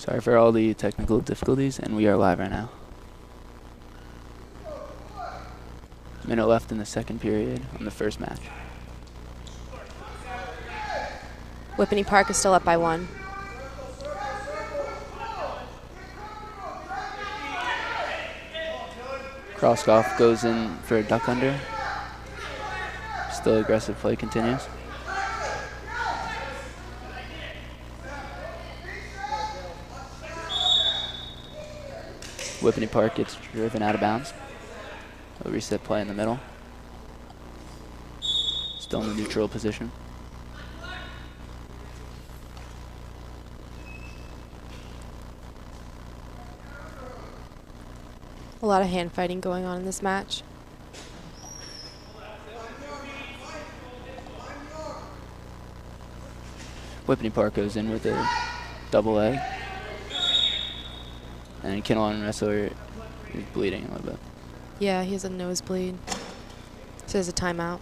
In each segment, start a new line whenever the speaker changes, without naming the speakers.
Sorry for all the technical difficulties, and we are live right now. Minute left in the second period on the first match.
Whippany Park is still up by 1.
Crossoff goes in for a duck under. Still aggressive play continues. Whippany Park gets driven out of bounds. A reset play in the middle. Still in the neutral position.
A lot of hand fighting going on in this match.
Whippany Park goes in with a double leg. And Kinnelon wrestler is bleeding a little bit.
Yeah, he has a nosebleed. So there's a timeout.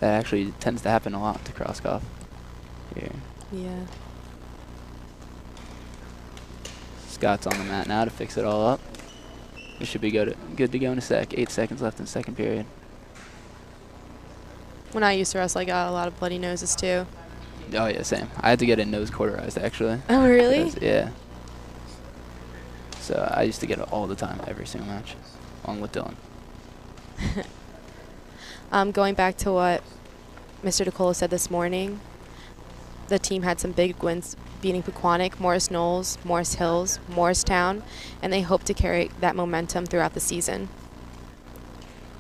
That actually tends to happen a lot to Crossoff here.
Yeah.
Scott's on the mat now to fix it all up. We should be good to go in a sec. 8 seconds left in the second period.
When I used to wrestle, I got a lot of bloody noses too.
Oh yeah, same. I had to get a nose cauterized actually.
Oh really?
Yeah. So I used to get it all the time, every single match, along with Dylan.
Going back to what Mr. DeColo said this morning, the team had some big wins beating Pequannock, Morris Knolls, Morris Hills, Morristown, and they hope to carry that momentum throughout the season.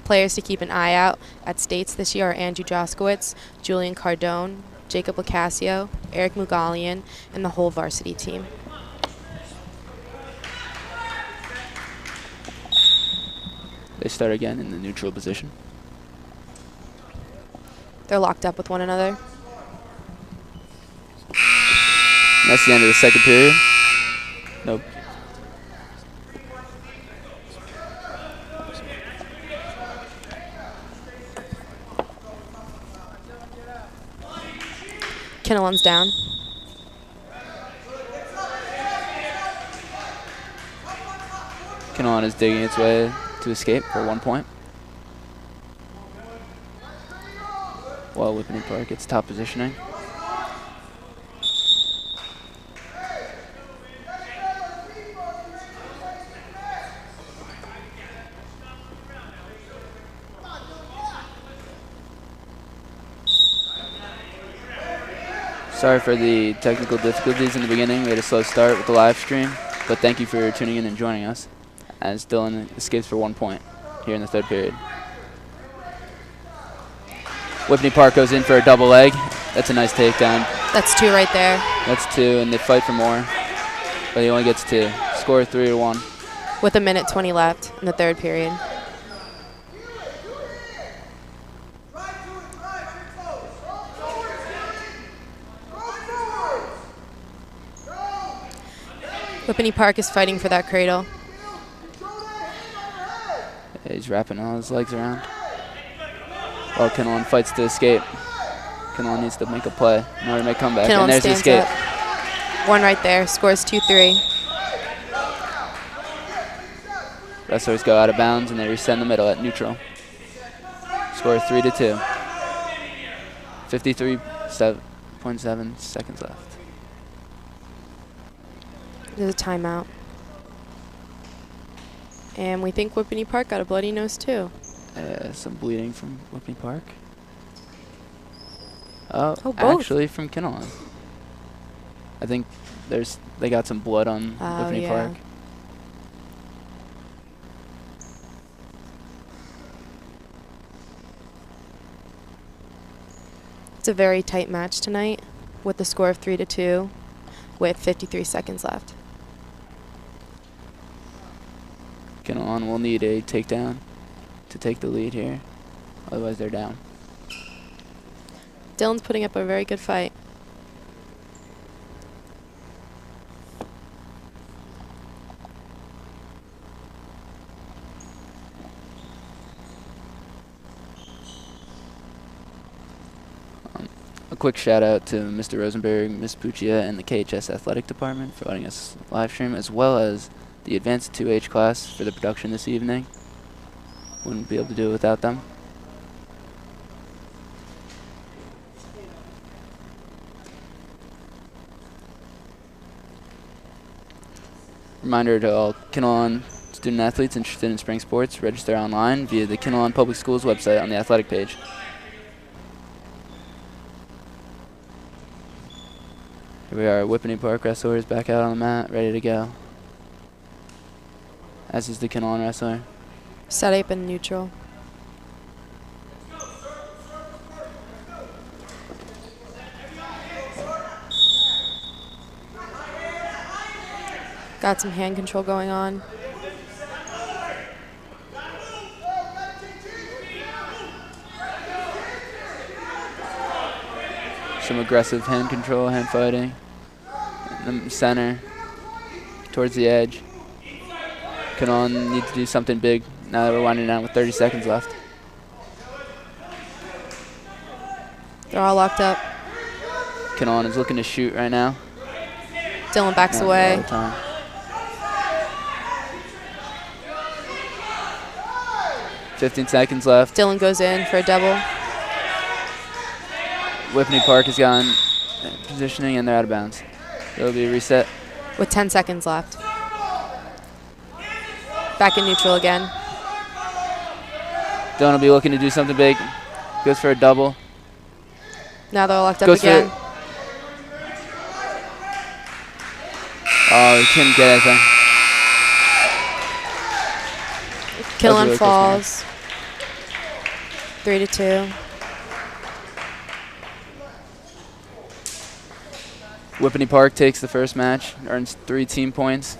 Players to keep an eye out at states this year are Andrew Joskowitz, Julian Cardone, Jacob Lacasio, Eric Mugalian, and the whole varsity team.
They start again in the neutral position.
They're locked up with one another.
And that's the end of the second period. Nope.
Kinnelon's down.
Kinnelon is digging its way to escape for 1 point. While Whippany Park gets top positioning. Sorry for the technical difficulties in the beginning. We had a slow start with the live stream, but thank you for tuning in and joining us as Dylan escapes for 1 point here in the third period. Whippany Park goes in for a double leg. That's a nice takedown.
That's 2 right there.
That's 2, and they fight for more, but he only gets 2. Score 3-1.
With 1:20 left in the third period. Whippany Park is fighting for that cradle.
Yeah, he's wrapping all his legs around. While Kinnelon fights to escape. Kinnelon needs to make a play in order to make a comeback.
Kinnelon
And there's the escape.
Up. 1 right there. Scores 2-3.
Wrestlers go out of bounds and they reset in the middle at neutral. Score 3-2. 53.7 seconds left.
There's a timeout. And we think Whippany Park got a bloody nose too.
Some bleeding from Whippany Park. Oh,
both.
Actually from Kinnelon. I think they got some blood on Whippany
yeah.
Park.
It's a very tight match tonight with the score of 3-2 with 53 seconds left.
Kinnelon will need a takedown to take the lead here. Otherwise, they're down.
Dylan's putting up a very good fight.
quick shout out to Mr. Rosenberg, Ms. Puccia, and the KHS Athletic Department for letting us live stream, as well as the Advanced 2H class for the production this evening. Wouldn't be able to do it without them. Reminder to all Kinnelon student athletes interested in spring sports, register online via the Kinnelon Public Schools website on the athletic page. Here we are, Whippany Park wrestlers back out on the mat, ready to go. As is the Kinnelon wrestler.
Set up in neutral. Got some hand control going on.
Some aggressive hand control, hand fighting. In the center, towards the edge. Kinnelon need to do something big now that we're winding down with 30 seconds left.
They're all locked up.
Kinnelon is looking to shoot right now.
Dylan backs away.
All the time. $15 seconds left.
Dylan goes in for a double.
Whippany Park has gotten positioning and they're out of bounds. It'll be a reset.
With 10 seconds left. Back in neutral again.
Dylan will be looking to do something big. Goes for a double.
Now they're locked up
Goes
again.
Oh, he couldn't get anything.
Kinnelon
Really
falls. 3-2.
Whippany Park takes the first match, earns 3 team points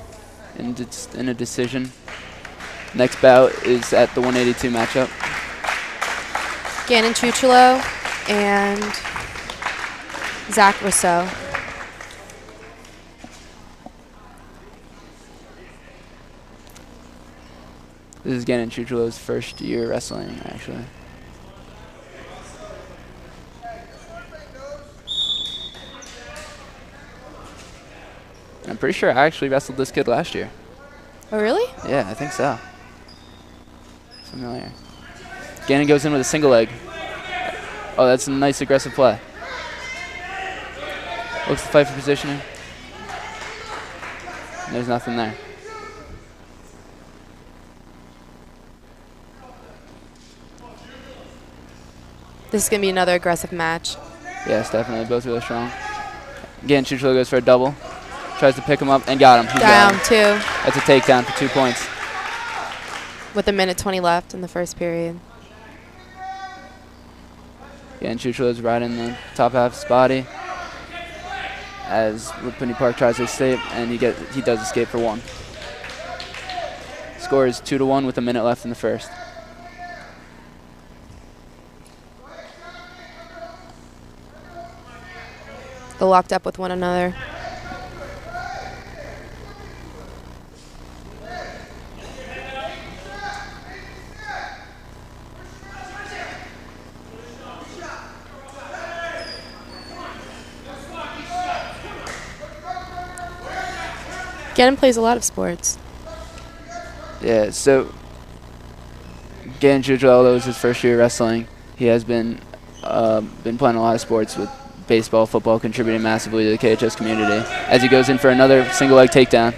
in a decision. Next bout is at the 182 matchup.
Gannon Chucholo and Zach Rousseau.
This is Gannon Chucholo's first year wrestling, actually. I'm pretty sure I actually wrestled this kid last year.
Oh, really?
Yeah, I think so. Familiar. Gannon goes in with a single leg. Oh, that's a nice aggressive play. Looks to fight for positioning. There's nothing there.
This is going to be another aggressive match.
Yes, definitely. Both really strong. Again, Chucholo goes for a double. Tries to pick him up and got him. He's
Down
got
2.
him. That's a takedown for 2 points.
With 1:20 left in the first period.
Again, Chucholo's right in the top half of his body. As Whippany Park tries to escape, and he does escape for 1. Score is 2-1 with 1 minute left in the first.
They're locked up with one another. Gannon plays a lot of sports.
Yeah, so Gannon Chucholo, although it was his first year wrestling, he has been playing a lot of sports with baseball, football, contributing massively to the KHS community. As he goes in for another single leg takedown.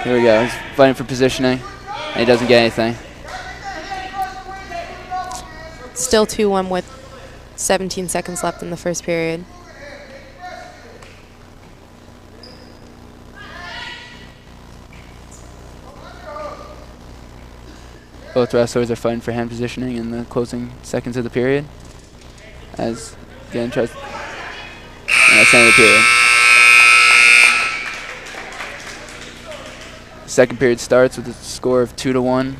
Here we go. He's fighting for positioning, and he doesn't get anything.
Still 2-1 with 17 seconds left in the first period.
Both wrestlers are fighting for hand positioning in the closing seconds of the period. As Gannon tries, and that's the end of the period. Second period starts with a score of 2-1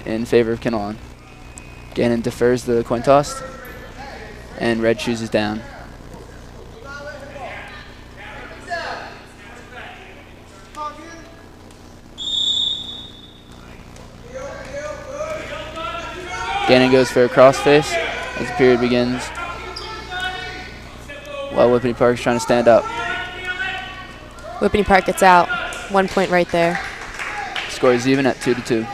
in favor of Kinnelon. Gannon defers the coin toss, and red chooses down. Gannon goes for a crossface as the period begins. while Whippany Park's trying to stand up.
Whippany Park gets out. 1 point right there.
Score is even at 2-2.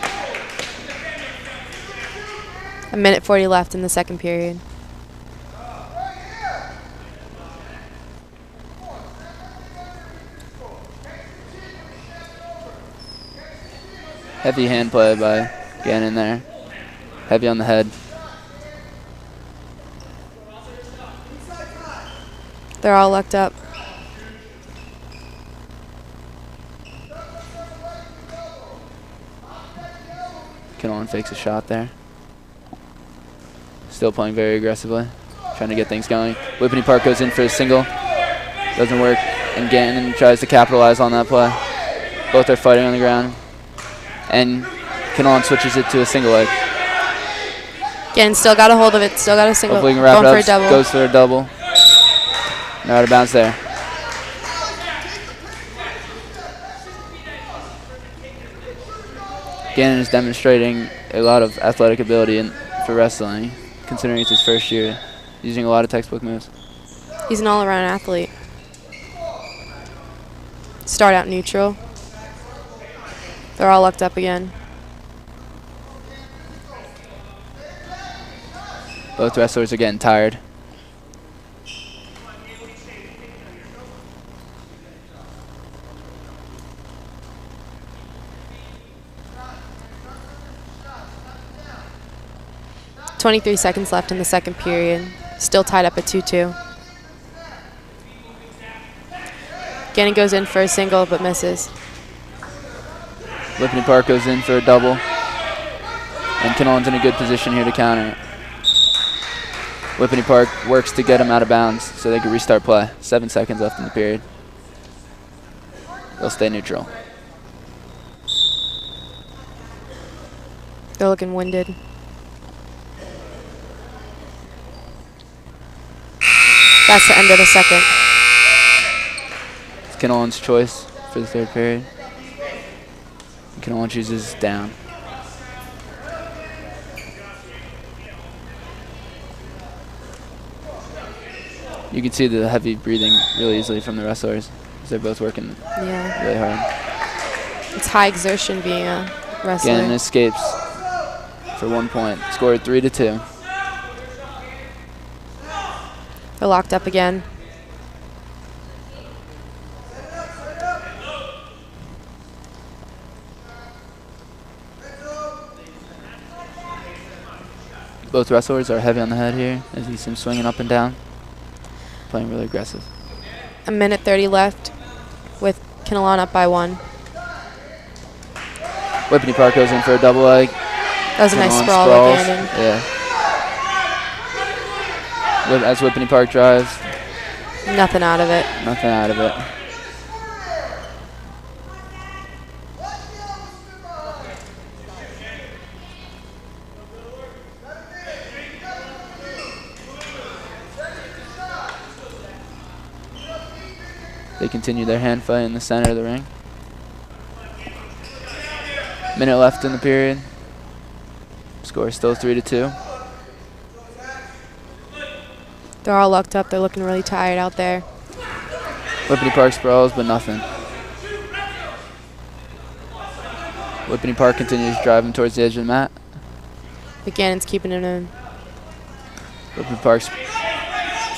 1:40 left in the second period.
Heavy hand play by Gannon there. Heavy on the head.
They're all locked up.
Kinnelon fakes a shot there. Still playing very aggressively, trying to get things going. Whippany Park goes in for a single. Doesn't work, and Gannon tries to capitalize on that play. Both are fighting on the ground, and Kinnelon switches it to a single leg.
Gannon still got a hold of it, still got a single.
Hopefully he can wrap
going
it
for
up.
a double.
Goes for a double. They're out of bounds there. Gannon is demonstrating a lot of athletic ability for wrestling, considering it's his first year, using a lot of textbook moves.
He's an all-around athlete. Start out neutral. They're all locked up again.
Both wrestlers are getting tired.
.23 seconds left in the second period. Still tied up at 2-2. Gannon goes in for a single but misses.
Whippany Park goes in for a double. And Kinnelon's in a good position here to counter it. Whippany Park works to get him out of bounds so they can restart play. 7 seconds left in the period. They'll stay neutral.
They're looking winded. That's the end of the second.
It's Kinnelon's choice for the third period. Kinnelon chooses down. You can see the heavy breathing really easily from the wrestlers because they're both working really hard.
It's high exertion being a wrestler.
Gannon escapes for 1 point. Scored 3-2.
They're locked up again.
Both wrestlers are heavy on the head here as you see them swinging up and down, playing really aggressive.
1:30 left with Kinnelon up by 1.
Whippany Park goes in for a double leg.
That was a nice
Kinnelon
sprawl
sprawls.
by Gannon.
Yeah. As Whippany Park drives.
Nothing out of it.
Nothing out of it. They continue their hand fight in the center of the ring. Minute left in the period. Score is still 3-2.
They're all locked up. They're looking really tired out there.
Whippany Park sprawls, but nothing. Whippany Park continues driving towards the edge of the mat.
But Gannon's keeping it in.
Whippany Park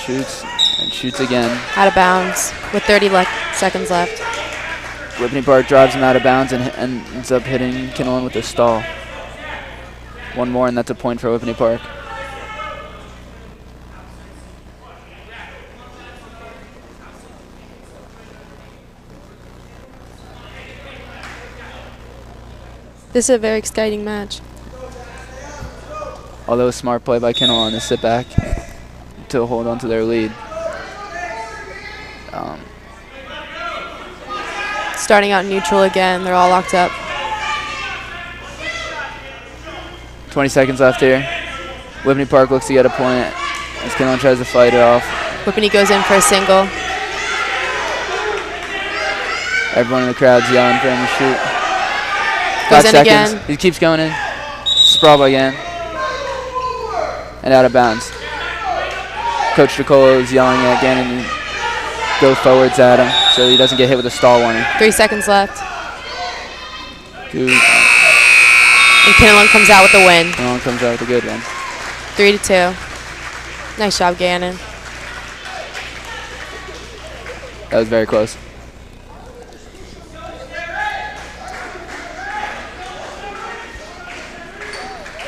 shoots and shoots again.
Out of bounds with 30 seconds left.
Whippany Park drives him out of bounds and ends up hitting Kinnelon with a stall. One more and that's a point for Whippany Park.
This is a very exciting match.
Although a smart play by Kinnelon to sit back to hold on to their lead.
Starting out neutral again. They're all locked up.
20 seconds left here. Whippany Park looks to get a point as Kinnelon tries to fight it off.
Whippany goes in for a single.
Everyone in the crowd's yelling for him to shoot.
Goes
5
in
seconds.
again.
He keeps going in. Sprawl again. And out of bounds. Coach DeColo is yelling at Gannon to go forwards at him so he doesn't get hit with a stall warning.
3 seconds left.
Good.
And Kinnelon comes out with the win.
Kinnelon comes out with a good one.
3-2. Nice job, Gannon.
That was very close.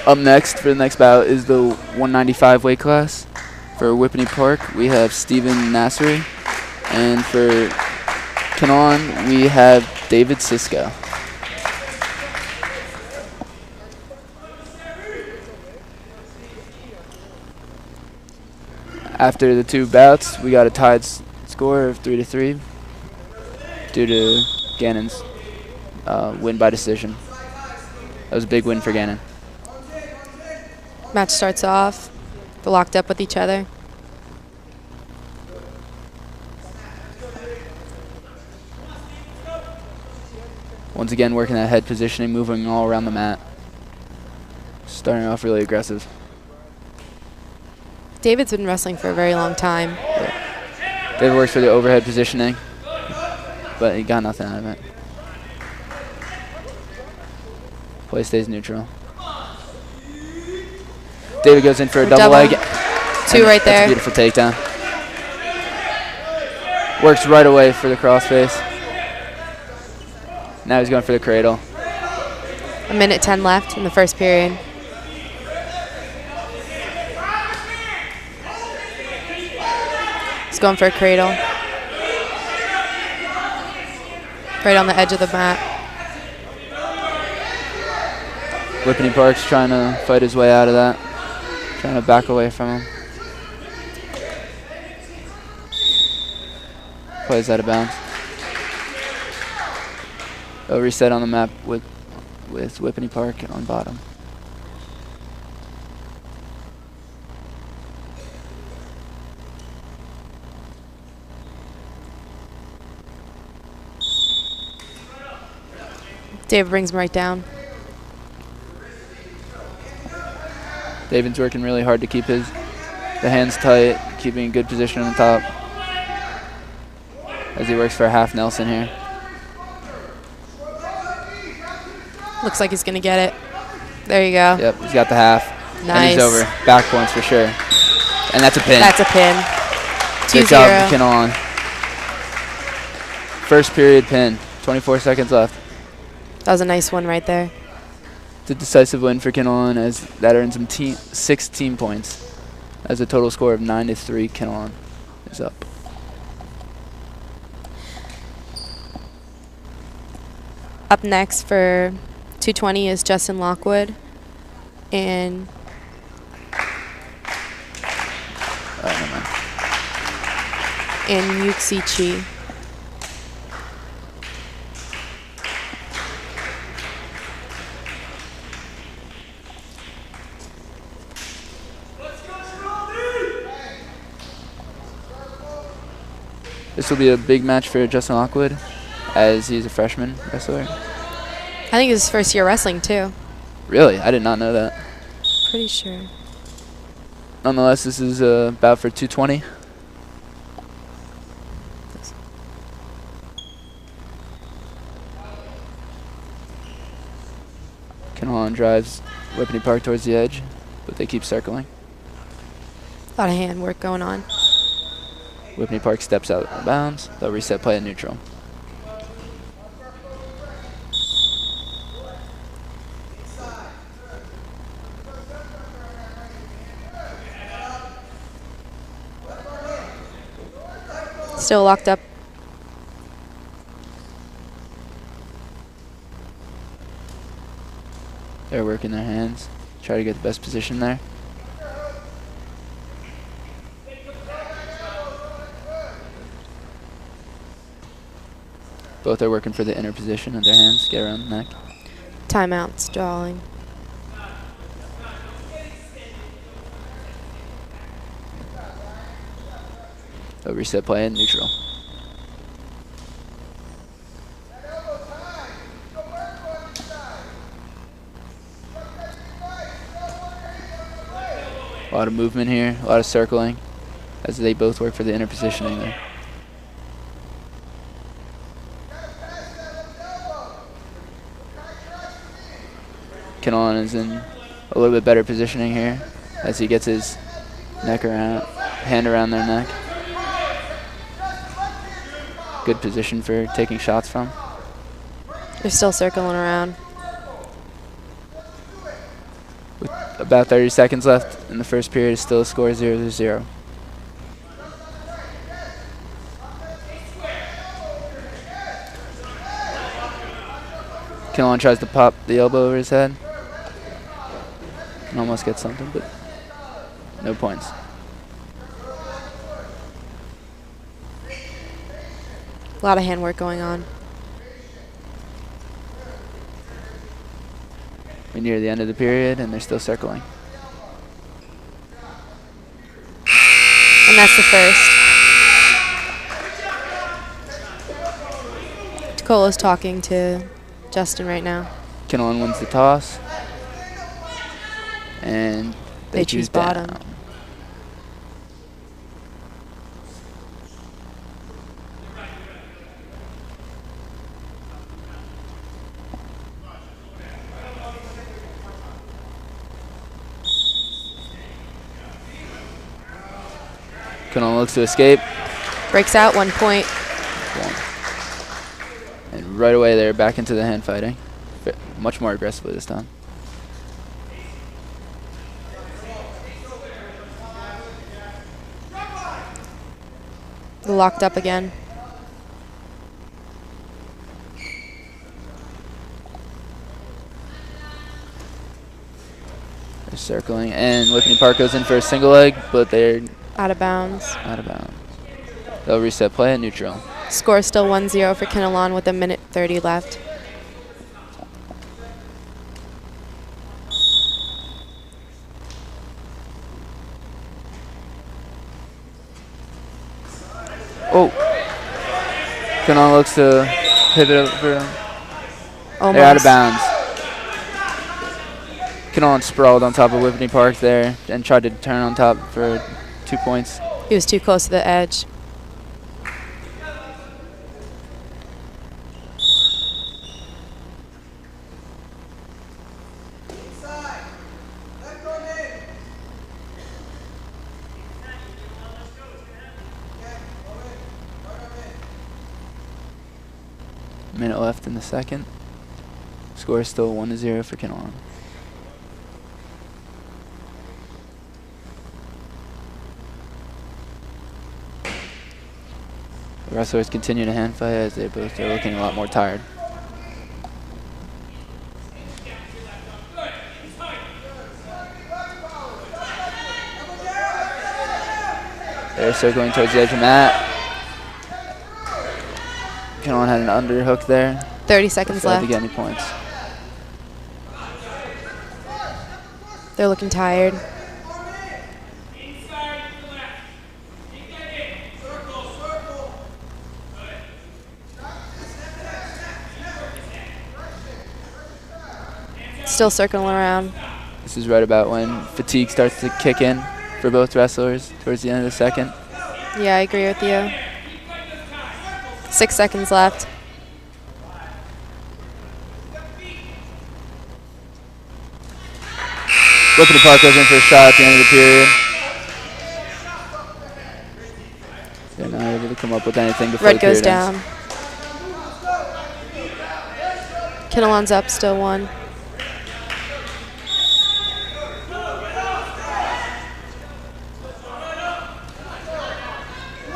Up next for the next bout is the 195 weight class. For Whippany Park, we have Steven Nasseri. And for Kinnelon, we have David Sisko. After the 2 bouts, we got a tied score of 3-3 due to Gannon's win by decision. That was a big win for Gannon.
Match starts off. They're locked up with each other.
Once again, working that head positioning, moving all around the mat. Starting off really aggressive.
David's been wrestling for a very long time.
Yeah. David works for the overhead positioning, but he got nothing out of it. Play stays neutral. David goes in for a double leg.
2 right there.
That's a beautiful takedown. Works right away for the crossface. Now he's going for the cradle.
1:10 left in the first period. He's going for a cradle. Right on the edge of the mat.
Whippany Park's trying to fight his way out of that. Trying to back away from him. Plays out of bounds. They'll reset on the map with Whippany Park on bottom.
David brings him right down.
David's working really hard to keep the hands tight, keeping a good position on the top as he works for a half Nelson here.
Looks like he's going to get it. There you go.
Yep, he's got the half.
Nice.
And he's over. Back points for sure. And that's a pin.
That's a pin. 2-0.
Good job, Kinnelon. First period pin. 24 seconds left.
That was a nice one right there.
It's a decisive win for Kinnelon as that earns him 6 team points. As a total score of 9-3, Kinnelon is up.
Up next for 220 is Justin Lockwood and Yuxi Chi.
This will be a big match for Justin Lockwood as he's a freshman wrestler.
I think it's his first year wrestling too.
Really? I did not know that.
Pretty sure.
Nonetheless, this is a bout for 220. Kinnelon drives Whippany Park towards the edge, but they keep circling.
A lot of hand work going on.
Whippany Park steps out of bounds. They'll reset play at neutral.
Still locked up.
They're working their hands. Try to get the best position there. Both are working for the inner position of their hands. Get around the neck.
Timeout, stalling.
They'll reset play in neutral. A lot of movement here, a lot of circling. as they both work for the inner positioning there. Kinnelon is in a little bit better positioning here as he gets his hand around their neck. Good position for taking shots from.
They're still circling around.
With about 30 seconds left in the first period, it's still a score 0-0. Kinnelon tries to pop the elbow over his head. And almost gets something, but no points.
A lot of handwork going on.
We're near the end of the period, and they're still circling.
And that's the first. Cola's talking to Justin right now.
Kinnelon wins the toss. And they choose
bottom.
Down. Kinnelon looks to escape.
Breaks out 1 point.
And right away they're back into the hand fighting. Much more aggressively this time.
Locked up again.
They're circling, and Whippany Park goes in for a single leg, but they're
out of bounds.
Out of bounds. They'll reset play at neutral.
Score still 1-0 for Kinnelon with 1:30 left.
Oh. Kinnelon looks to pivot over.
Almost.
They're out of bounds. Kinnelon sprawled on top of Whippany Park there and tried to turn on top for 2 points.
He was too close to the edge.
Minute left in the second. Score is still 1-0 for Kinnelon. The wrestlers continue to hand fight as they both are looking a lot more tired. They're circling towards the edge of the mat. Kinnelon had an underhook there.
30 seconds left.
To get any points.
They're looking tired. Still circling around.
This is right about when fatigue starts to kick in for both wrestlers towards the end of the second.
Yeah, I agree with you. 6 seconds left.
Whippany Park goes in for a shot at the end of the period. They're not able to come up with anything before
Red
the period
goes down.
ends.
Kinnelon's up, still 1.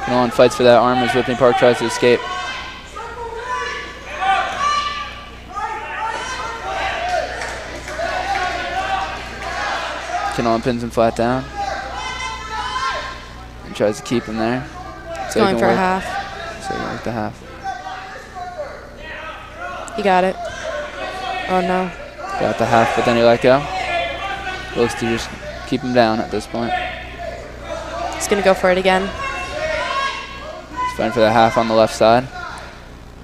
Kinnelon fights for that arm as Whippany Park tries to escape. Kinnelon pins him flat down and tries to keep him there.
He's going for a half.
So he worked the half.
He got it. Oh no.
Got the half, but then he let go. Looks to just keep him down at this point.
He's going to go for it again.
He's fighting for the half on the left side.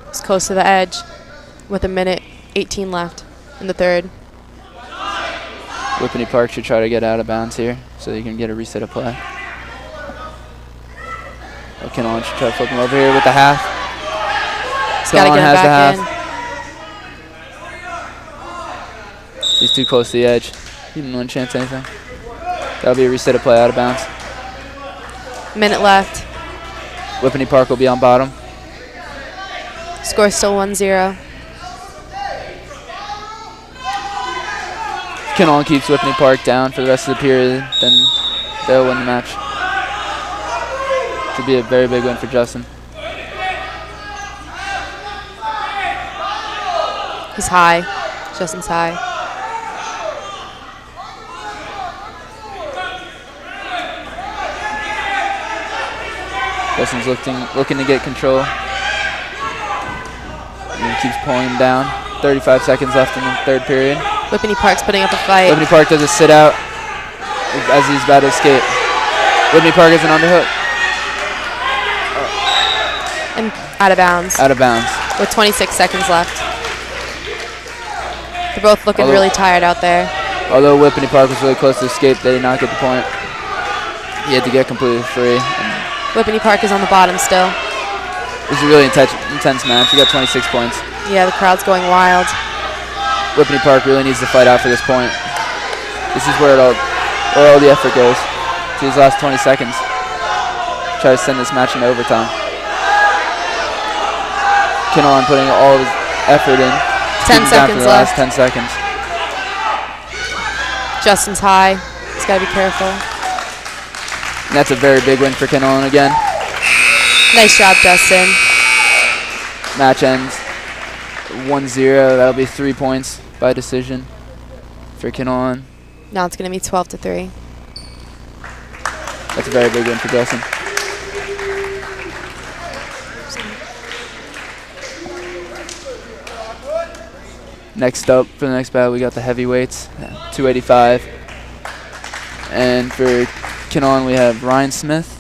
He's close to the edge with 1:18 left in the third.
Whippany Park should try to get out of bounds here so they can get a reset of play. Kinnelon should try to flip him over here with the half.
He's got to
Kinnelon
get him
has the
back
half. He's too close to the edge. He didn't win chance anything. That'll be a reset of play out of bounds.
Minute left.
Whippany Park will be on bottom.
Score still 1-0.
Kinnelon keeps Whippany Park down for the rest of the period, then they'll win the match. Should be a very big win for Justin.
He's high. Justin's high.
Justin's looking to get control. And he keeps pulling him down. 35 seconds left in the third period.
Whippany Park's putting up a fight.
Whippany Park does a sit out as he's about to escape. Whippany Park is an underhook.
And out of bounds.
Out of bounds.
With 26 seconds left. They're both looking really tired out there.
Although Whippany Park was really close to escape, they did not get the point. He had to get completely free.
Whippany Park is on the bottom still.
This is a really intense match. We got 26 points.
Yeah, the crowd's going wild.
Whippany Park really needs to fight out for this point. This is where all the effort goes. To these last 20 seconds. Try to send this match into overtime. Kinnelon putting all his effort in.
10 seconds
the
left.
Last 10 seconds.
Justin's high. He's got to be careful.
And that's a very big win for Kinnelon again.
Nice job, Justin.
Match ends 1-0. That'll be 3 points by decision for Kinnelon.
Now it's going to be 12-3.
That's a very big win for Justin. Next up for the next battle, we got the heavyweights, 285. And for Kinnelon, we have Ryan Smith.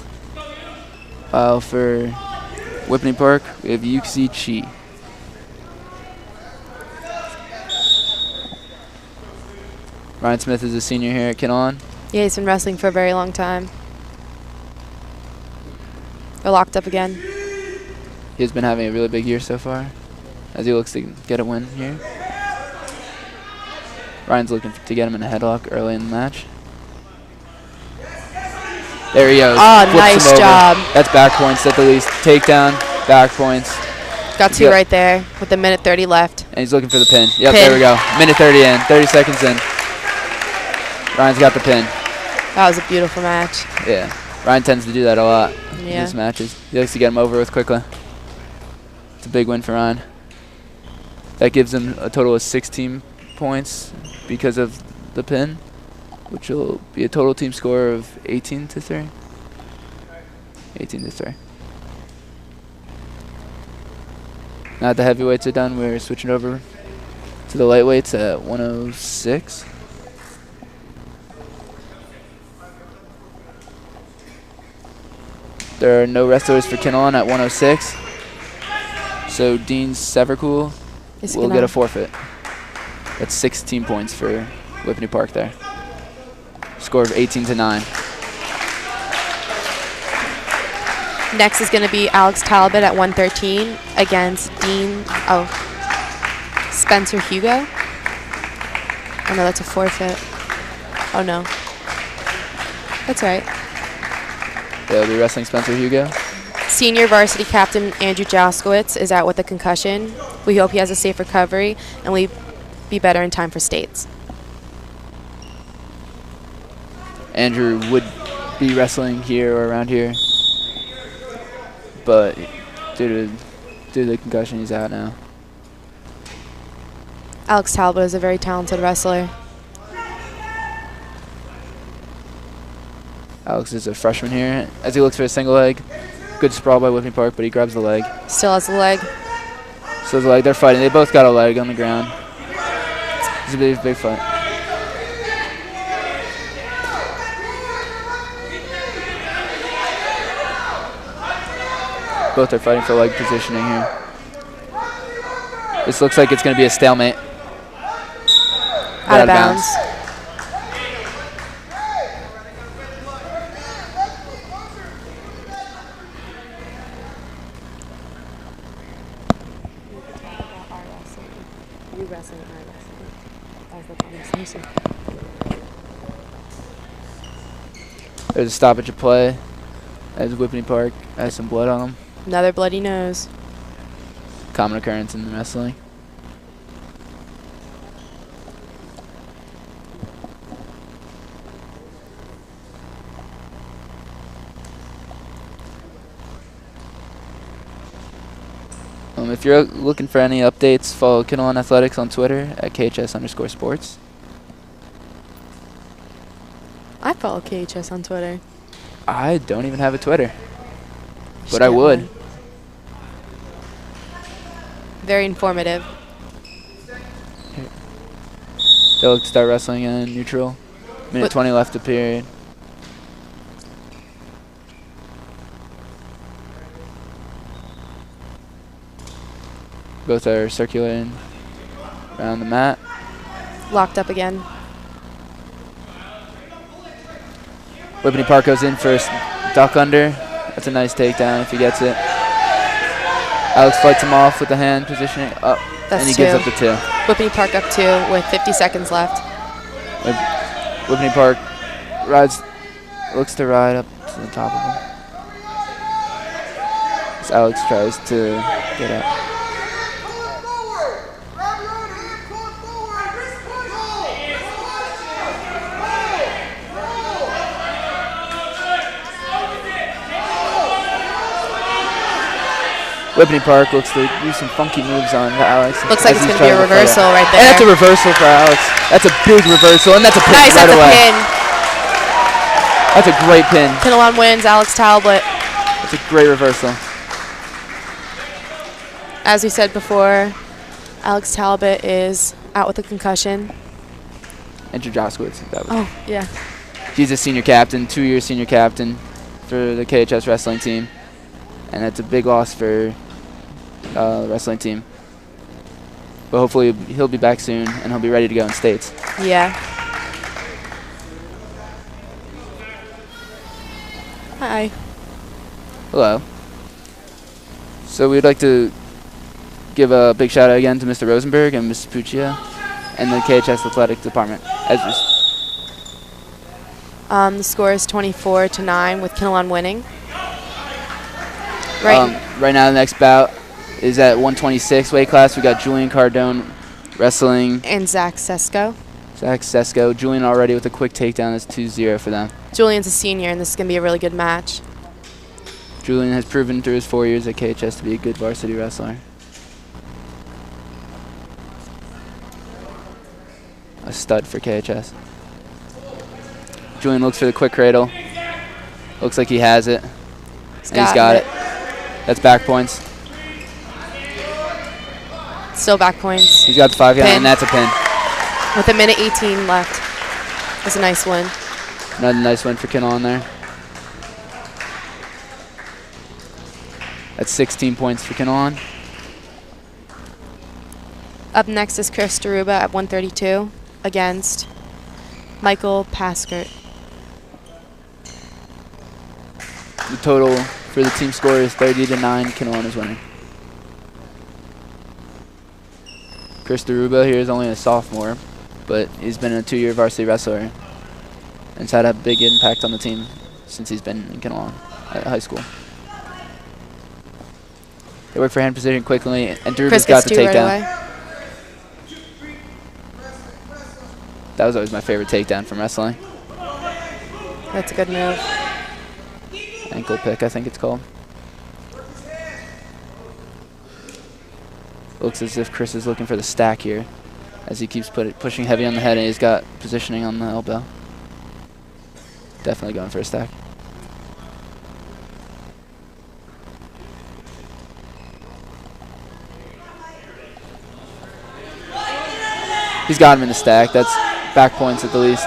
While for Whippany Park, we have Yuxi Chi. Ryan Smith is a senior here at Kinnelon.
Yeah, he's been wrestling for a very long time. They're locked up again.
He's been having a really big year so far, as he looks to get a win here. Ryan's looking to get him in a headlock early in the match. There he goes.
Oh,
Flips
nice
him over.
job.
That's back points at the least. Takedown, back points.
Got two right there with a minute 30 left.
And he's looking for the pin. Yep,
Pin.
there we go. Minute 30 in, 30 seconds in. Ryan's got the pin.
That was a beautiful match.
Yeah, Ryan tends to do that a lot in
Yeah.
his matches. He likes to get him over with quickly. It's a big win for Ryan. That gives him a total of 16 points because of the pin, which will be a total team score of 18-3. 18-3. Now that the heavyweights are done, we're switching over to the lightweights at 106. There are no wrestlers for Kinnelon at 106. So Dean Severcool will get a forfeit. That's 16 points for Whippany Park there. Score of 18-9.
Next is going to be Alex Talbot at 113 against Spencer Hugo. Oh no, that's a forfeit. Oh no. That's all right.
They'll be wrestling Spencer Hugo.
Senior varsity captain Andrew Jaskowitz is out with a concussion. We hope he has a safe recovery and will be better in time for states.
Andrew would be wrestling here or around here, but due to the concussion, he's out now.
Alex Talbot is a very talented wrestler.
Alex is a freshman here as he looks for a single leg. Good sprawl by Whippany Park, but he grabs the leg.
Still has the leg.
So the leg, they're fighting. They both got a leg on the ground. It's a big fight. Both are fighting for leg positioning here. This looks like it's going to be a stalemate.
Out of bounds. You wrestling and I wrestling. That was the conversation.
There's a stoppage of play as Whippany Park has some blood on him.
Another bloody nose.
Common occurrence in wrestling. If you're looking for any updates, follow Kinnelon Athletics on Twitter at KHS_sports.
I follow KHS on Twitter.
I don't even have a Twitter,
Should
but I
get
would.
one. Very informative.
They'll look to start wrestling in neutral. Minute 20 left to period. Both are circulating around the mat.
Locked up again.
Whippany Park goes in first, duck under. That's a nice takedown if he gets it. Alex fights him off with the hand positioning up, and he gives up the 2.
Whippany Park up 2 with 50 seconds left.
Whippany Park looks to ride up to the top of him. As Alex tries to get out. Whippany Park looks to do some funky moves on Alex.
Looks like it's going to be a reversal right there.
And that's a reversal for Alex. That's a big reversal, and that's a pin
nice,
right
that's
away.
A pin.
That's a great pin.
Kinnelon wins, Alex Talbot.
That's a great reversal.
As we said before, Alex Talbot is out with a concussion.
Andrew Joskowitz.
Oh, yeah.
He's a senior captain, 2-year senior captain for the KHS wrestling team. And that's a big loss for the wrestling team. But hopefully he'll be back soon, and he'll be ready to go in states.
Yeah. Hi.
Hello. So we'd like to give a big shout out again to Mr. Rosenberg and Ms. Puccia and the KHS athletic department.
The score is 24-9 with Kinnelon winning.
Right now, the next bout is at 126 weight class. We got Julian Cardone wrestling.
And Zach Sesko.
Zach Sesko. Julian already with a quick takedown. That's 2-0 for them.
Julian's a senior, and this is going to be a really good match.
Julian has proven through his 4 years at KHS to be a good varsity wrestler. A stud for KHS. Julian looks for the quick cradle. Looks like he has it. He's got it. That's back points.
Still back points.
He's got the 5 count, and that's a pin.
With 1:18 left. That's a nice win.
Another nice win for Kinnelon there. That's 16 points for Kinnelon.
Up next is Chris Daruba at 132 against Michael Paskert.
The total for the team score is 30-9. Kinnelon is winning. Chris Daruba here is only a sophomore, but he's been a 2-year varsity wrestler and has had a big impact on the team since he's been in Kinnelon at high school. They work for hand position quickly, and Daruba's got the takedown.
Right,
that was always my favorite takedown from wrestling.
that's a good move.
Ankle pick, I think it's called. Looks as if Chris is looking for the stack here as he keeps pushing heavy on the head, and he's got positioning on the elbow. Definitely going for a stack. He's got him in the stack. That's back points at the least.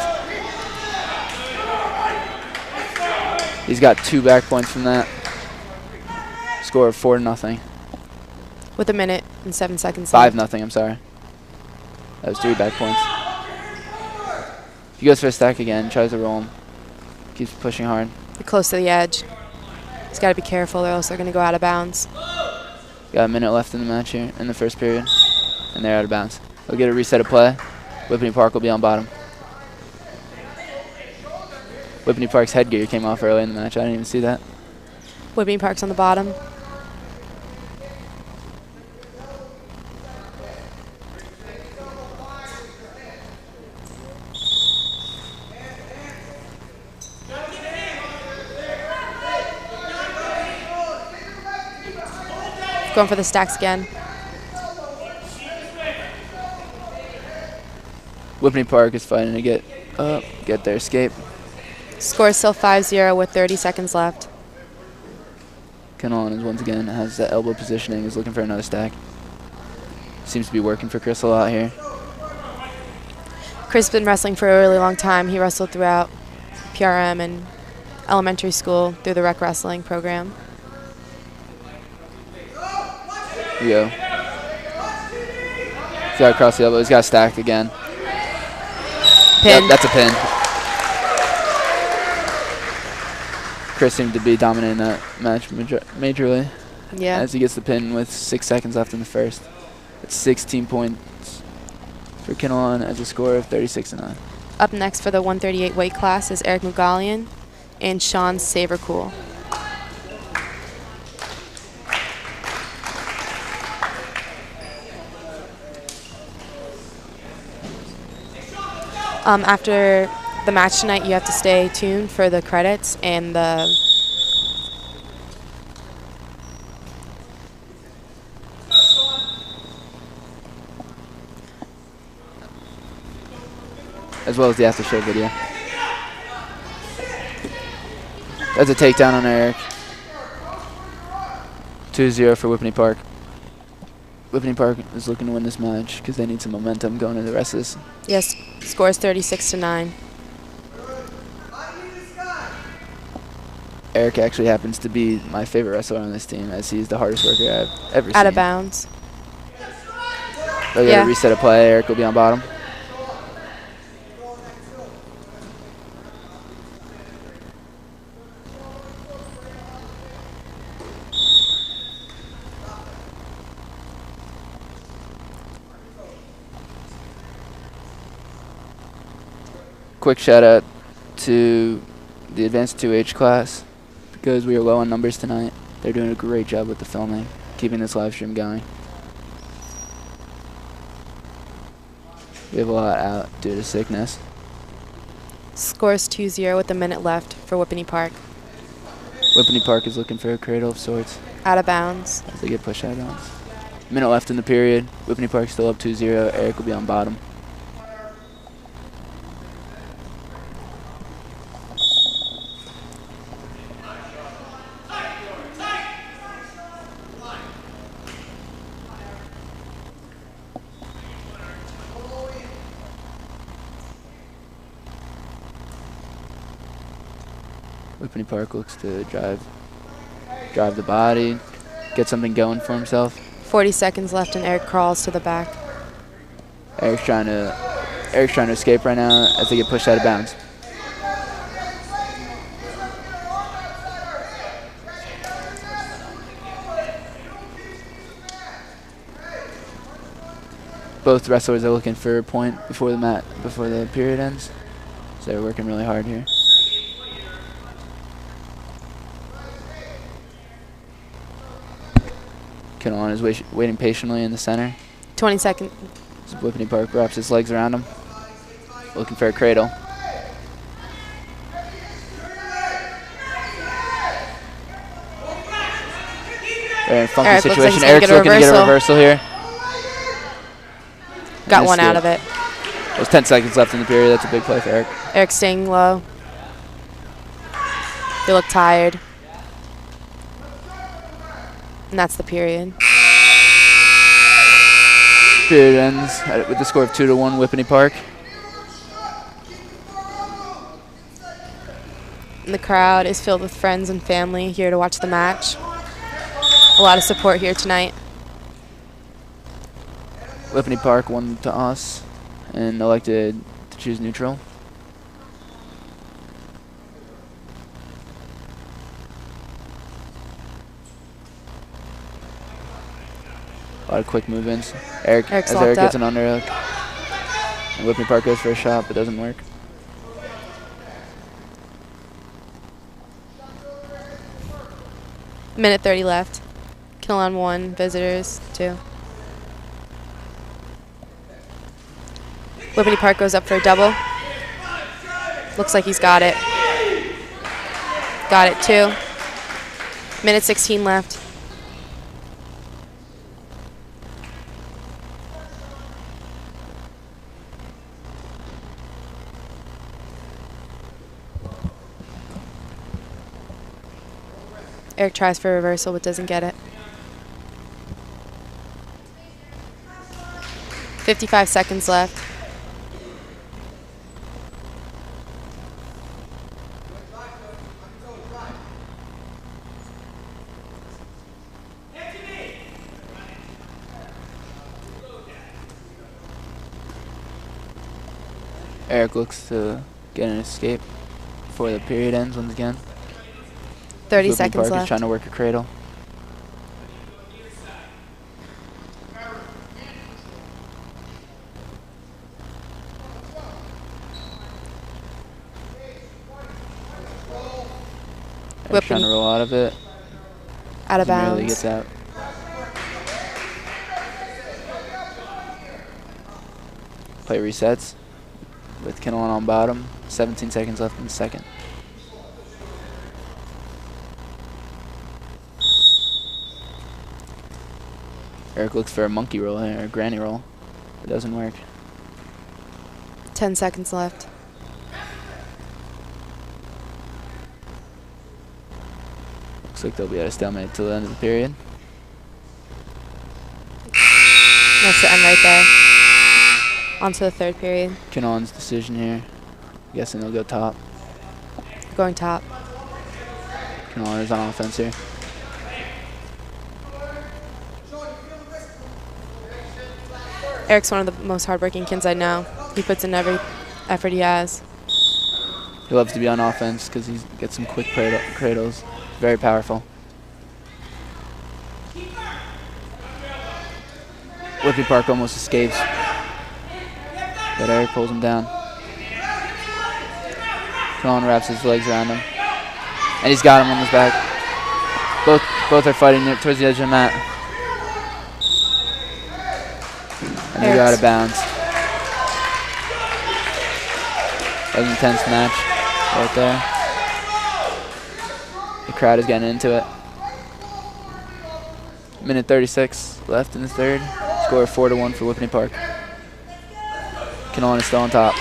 He's got 2 back points from that. Score of 4-0.
With 1:07 left.
5-0, I'm sorry. That was 3 back points. He goes for a stack again, tries to roll him. Keeps pushing hard.
They're close to the edge. He's got to be careful or else they're going to go out of bounds.
Got a minute left in the match here, in the first period. And they're out of bounds. He'll get a reset of play. Whippany Park will be on bottom. Whippany Park's headgear came off early in the match. I didn't even see that.
Whippany Park's on the bottom. Going for the stacks again.
Whippany Park is fighting to get their escape.
Score is still 5-0 with 30 seconds left.
Kinnelon is once again has the elbow positioning, is looking for another stack. Seems to be working for Chris a lot here.
Chris has been wrestling for a really long time. He wrestled throughout PRM and elementary school through the rec wrestling program.
Here we go. He's got across the elbow. He's got stacked again.
Pin.
Yep, that's a pin. Chris seemed to be dominating that match majorly.
Yeah.
As he gets the pin with 6 seconds left in the first. It's 16 points for Kinnelon as a score of 36-9.
Up next for the 138 weight class is Eric Mugalian and Sean Savercool. After the match tonight, you have to stay tuned for the credits and the
as well as the after show video. That's a takedown on Eric. 2-0 for Whippany Park. Whippany Park is looking to win this match because they need some momentum going into the rest of this.
yes, score is 36-9.
Eric actually happens to be my favorite wrestler on this team, as he's the hardest worker I've ever seen.
Out of bounds.
They'll get a reset of play. Eric will be on bottom. Quick shout out to the advanced 2H class because we are low on numbers tonight. They're doing a great job with the filming, keeping this live stream going. We have a lot out due to sickness.
Score is 2-0 with a minute left for Whippany Park.
Whippany Park is looking for a cradle of sorts
Out of bounds.
as they get pushed out of bounds. Minute left in the period. Whippany Park still up 2-0. Eric will be on bottom. Whippany Park looks to drive the body, get something going for himself.
40 seconds left and Eric crawls to the back.
Eric's trying to escape right now as they get pushed out of bounds. Both wrestlers are looking for a point before the period ends. So they're working really hard here. Kinnelon is waiting patiently in the center.
20 seconds.
As Whippany Park wraps his legs around him, looking for a cradle. They're in a funky
Eric looks like
situation.
he's gonna
Eric's
get a
looking to get a
reversal.
reversal here.
Got
Missed
one out
it.
of it.
There's 10 seconds left in the period. That's a big play for Eric.
Eric staying low. They look tired. And that's the period.
Period ends with the score of 2-1 Whippany Park.
And the crowd is filled with friends and family here to watch the match. A lot of support here tonight.
Whippany Park won to us and elected to choose neutral. A lot of quick movements. Eric
Eric's
as Eric
locked
gets
up.
an underhook. And Whippany Park goes for a shot, but doesn't work.
Minute 30 left. Kinnelon 1, visitors 2. Whippany Park goes up for a double. Looks like he's got it. Got it, 2. Minute 16 left. Eric tries for a reversal but doesn't get it. 55 seconds left.
Eric looks to get an escape before the period ends once again.
30
Whippany
seconds
Park is
left.
trying to work a cradle. Eric's trying to roll out of it.
Out of
Barely
bounds.
gets out. Play resets with Kinnelon on bottom. 17 seconds left in the second. Eric looks for a monkey roll here, or a granny roll. It doesn't work.
10 seconds left.
Looks like they'll be at a stalemate till the end of the period.
That's the end right there. On to the third period.
Kinnelon's decision here. Guessing they'll go top.
Going top.
Kinnelon is on offense here.
Eric's one of the most hardworking kids I know. He puts in every effort he has.
He loves to be on offense because he gets some quick cradles. Very powerful. Whippany Park almost escapes, but Eric pulls him down. Kinnelon wraps his legs around him, and he's got him on his back. Both are fighting towards the edge of the mat, and they go out of bounds. That was an intense match right there. The crowd is getting into it. Minute 36 left in the third. Score 4-1 for Whippany Park. Kinnelon is still on top.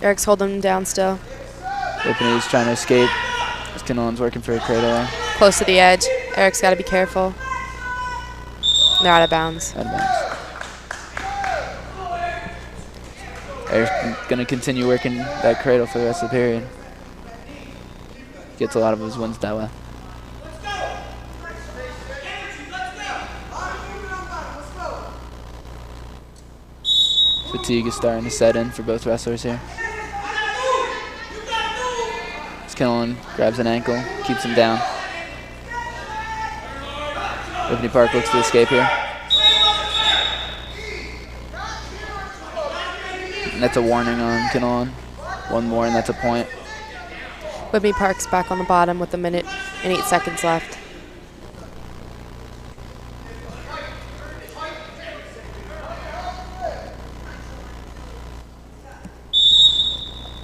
Eric's holding him down still.
Whippany is trying to escape as Kinnelon's working for a cradle.
Close to the edge. Eric's got to be careful. They're out of bounds.
Out of bounds. Eric's going to continue working that cradle for the rest of the period. Gets a lot of his wins that way. Fatigue is starting to set in for both wrestlers here. As Kinnelon grabs an ankle, keeps him down. Whippany Park looks to escape here. And that's a warning on Kinnelon. One more and that's a point.
Whippany Park's back on the bottom with a minute and 8 seconds left.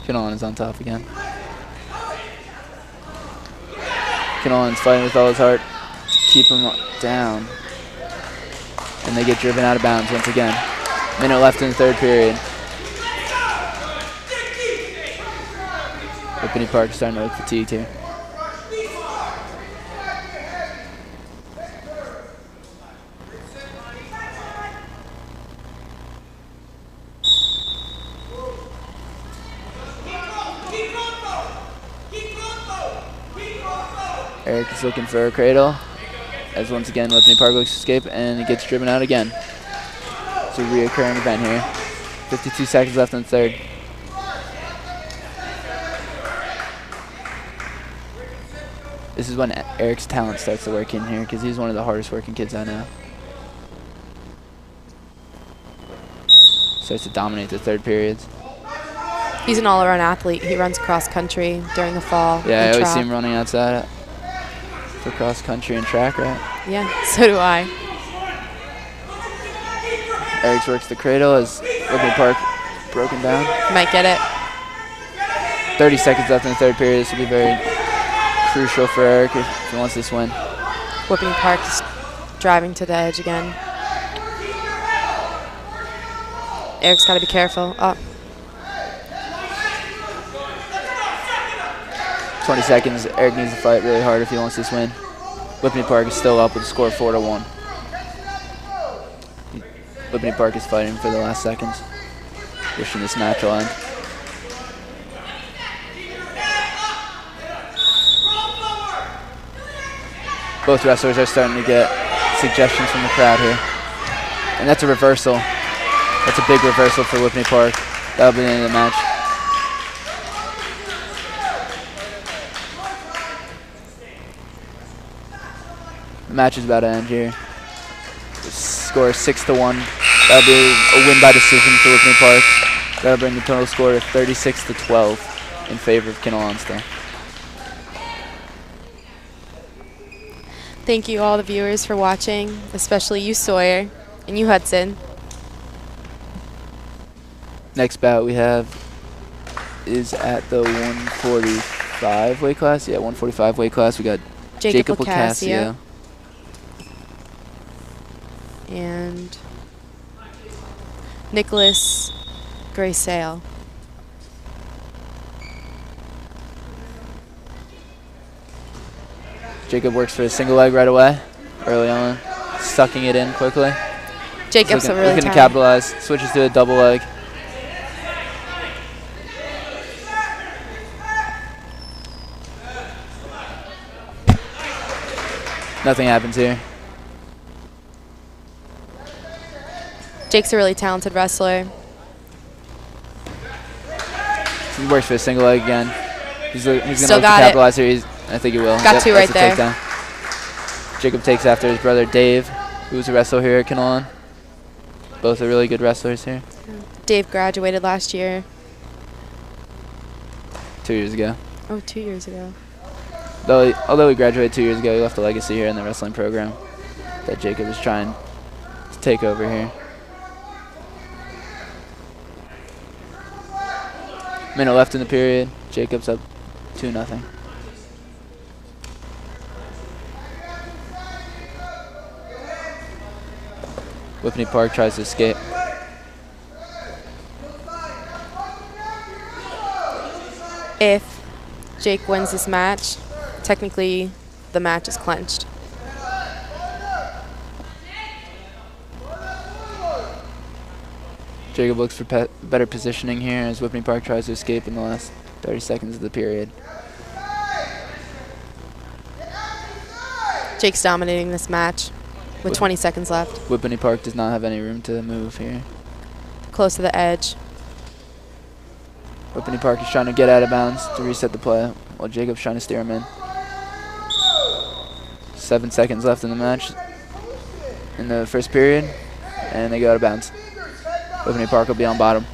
Kinnelon is on top again. Kinnelon's fighting with all his heart to keep him down. And they get driven out of bounds once again. Minute left in the third period. Whippany Park is starting to look fatigued here. Eric is looking for a cradle, as once again Whippany Park looks to escape, and he gets driven out again. It's a reoccurring event here. 52 seconds left in the third. This is when Eric's talent starts to work in here because he's one of the hardest working kids I know. Starts to dominate the third periods.
He's an all-around athlete. He runs cross country during the fall.
Yeah, I always see him running outside for cross country and track, right?
Yeah, so do I.
Eric works the cradle as Whippany Park broken down.
Might get it.
30 seconds left in the third period. This will be very crucial for Eric if he wants this win.
Whippany Park's driving to the edge again. Eric's got to be careful. Oh.
20 seconds. Eric needs to fight really hard if he wants this win. Whippany Park is still up with a score of 4-1. Whippany Park is fighting for the last seconds, wishing this match will end. Both wrestlers are starting to get suggestions from the crowd here. And that's a reversal. That's a big reversal for Whippany Park. That'll be the end of the match. The match is about to end here. The score is 6-1. That'll be a win by decision for Whippany Park. That'll bring the total score to 36-12 in favor of Kinnelon still.
Thank you all the viewers for watching, especially you, Sawyer, and you, Hudson.
Next bout we have is at the 145 weight class. Yeah, 145 weight class. We got Jacob Lacasio.
And Nicholas Graysale.
Jacob works for a single leg right away, early on, sucking it in quickly.
Jacob's
looking,
really
looking to capitalize, switches to a double leg. Nothing happens here.
Jake's a really talented wrestler.
He works for a single leg again. He's going to look to capitalize here. I think he will.
Got two right there.
Takedown. Jacob takes after his brother Dave, who's a wrestler here at Kinnelon. Both are really good wrestlers here.
Dave graduated last year.
2 years ago.
Oh, 2 years ago.
Although he graduated 2 years ago, he left a legacy here in the wrestling program that Jacob is trying to take over here. Minute left in the period. Jacob's up 2-0. Whippany Park tries to escape.
If Jake wins this match, technically the match is clinched.
Jacob looks for better positioning here as Whippany Park tries to escape in the last 30 seconds of the period.
Jake's dominating this match with 20 seconds left.
Whippany Park does not have any room to move here.
Close to the edge.
Whippany Park is trying to get out of bounds to reset the play while Jacob's trying to steer him in. 7 seconds left in the match in the first period, and they go out of bounds. Whippany Park will be on bottom.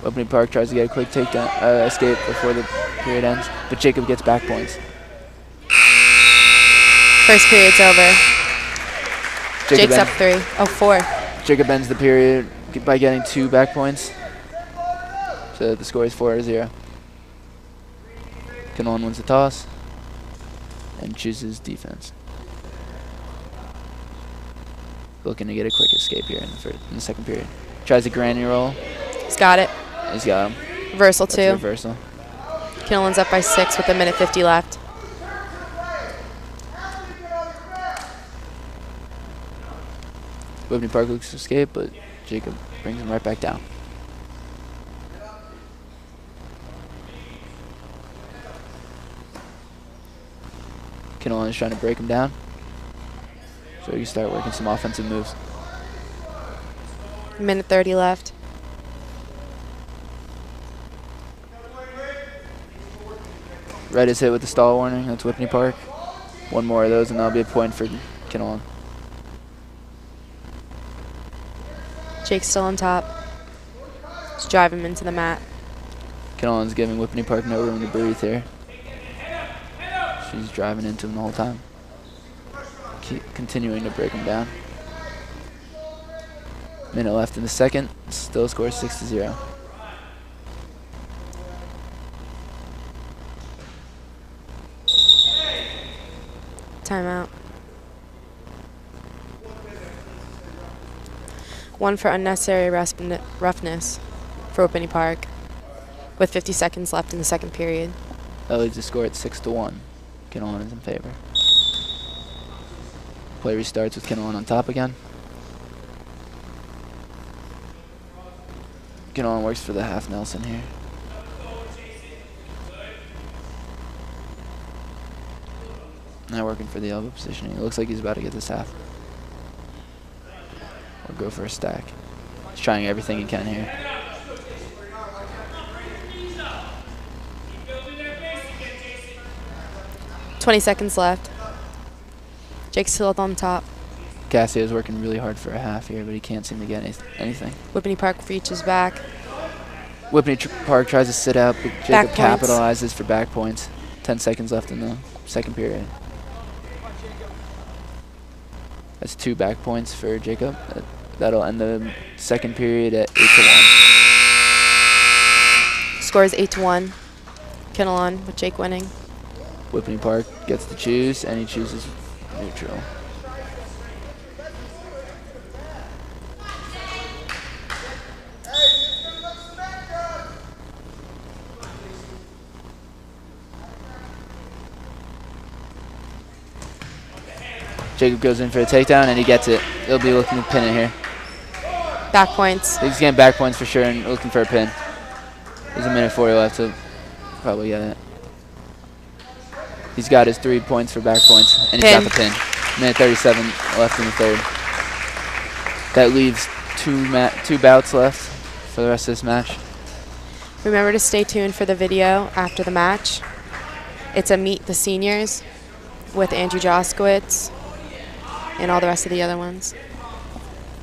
Whippany Park tries to get a quick takedown, escape before the period ends, but Jacob gets back points.
First period's over. Jake's up 3. Oh, 4.
Jacob ends the period by getting 2 back points. So the score is 4-0. Kinnelon wins the toss and chooses defense. Looking to get a quick escape here in the second period. Tries a granny roll.
He's got it.
He's got him.
Reversal, too.
Reversal.
Kinnelon's up by 6 with 1:50 left.
Whippany Park looks to escape, but Jacob brings him right back down. Kinnelon is trying to break him down, so he can start working some offensive moves.
Minute 30 left.
Red is hit with the stall warning. That's Whippany Park. One more of those, and that'll be a point for Kinnelon.
Jake's still on top. Just drive him into the mat.
Kinnelon's giving Whippany Park no room to breathe here. She's driving into him the whole time. Continuing to break him down. Minute left in the second. Still scores 6-0.
Timeout. One for unnecessary roughness for Whippany Park, with 50 seconds left in the second period.
That leaves the score at 6-1. Kinnelon is in favor. Play restarts with Kinnelon on top again. Kinnelon works for the half Nelson here. Now working for the elbow positioning. It looks like he's about to get this half. Or go for a stack. He's trying everything he can here.
"20 seconds left. Jake's still up on top.
Cassio's working really hard for a half here, but he can't seem to get anything.
Whippany Park reaches back.
Whippany Park tries to sit out, but
Back
Jacob
points.
capitalizes for back points. 10 seconds left in the second period. That's 2 back points for Jacob. That'll end the second period at 8-1.
Score is 8-1. Kinnelon with Jake winning.
Whippany Park gets to choose, and he chooses neutral. Jacob goes in for a takedown, and he gets it. He'll be looking to pin it here.
Back points.
He's getting back points for sure and looking for a pin. There's a minute 40 left, so probably get it. He's got his 3 points for back points, and he's got the pin. Minute 37 left in the third. That leaves two bouts left for the rest of this match.
Remember to stay tuned for the video after the match. It's a Meet the Seniors with Andrew Joskowitz and all the rest of the other ones.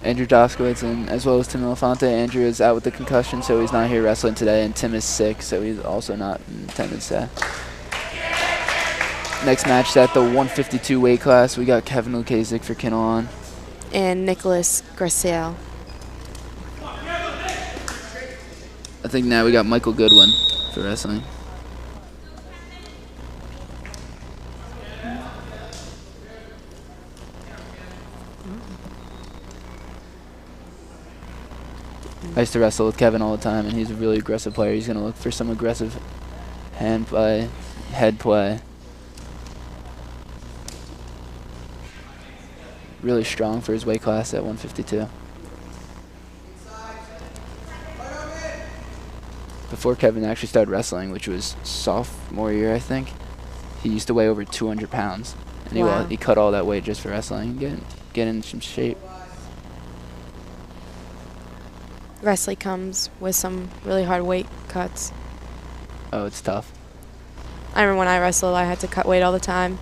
Andrew Joskowitz, and as well as Tim Elefante. Andrew is out with the concussion, so he's not here wrestling today, and Tim is sick, so he's also not in attendance today. Next match at the 152 weight class, we got Kevin Lukasik for Kinnelon.
And Nicholas Gracel.
I think now we got Michael Goodwin for wrestling. I used to wrestle with Kevin all the time, and he's a really aggressive player. He's going to look for some aggressive hand play, head play. Really strong for his weight class at 152. Before Kevin actually started wrestling, which was sophomore year, I think, he used to weigh over 200 pounds. And
Wow.
he cut all that weight just for wrestling and get in some shape.
Wrestling comes with some really hard weight cuts.
Oh, it's tough.
I remember when I wrestled, I had to cut weight all the time.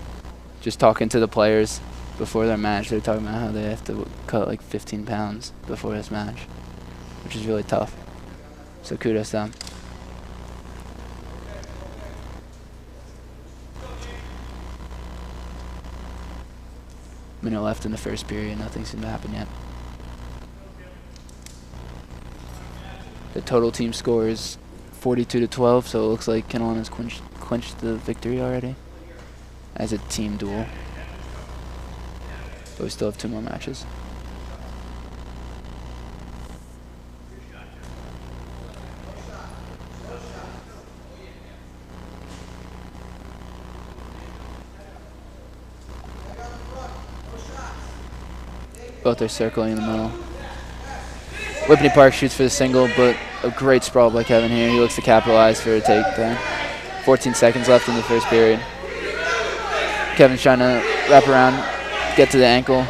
Just talking to the players before their match, they're talking about how they have to cut like 15 pounds before this match, which is really tough. So kudos to them. Minute left in the first period. Nothing seemed to happen yet. The total team score is 42-12, so it looks like Kinnelon has clinched the victory already as a team duel. But we still have 2 more matches. Both are circling in the middle. Whippany Park shoots for the single, but a great sprawl by Kevin here. He looks to capitalize for a takedown. 14 seconds left in the first period. Kevin's trying to wrap around, get to the ankle.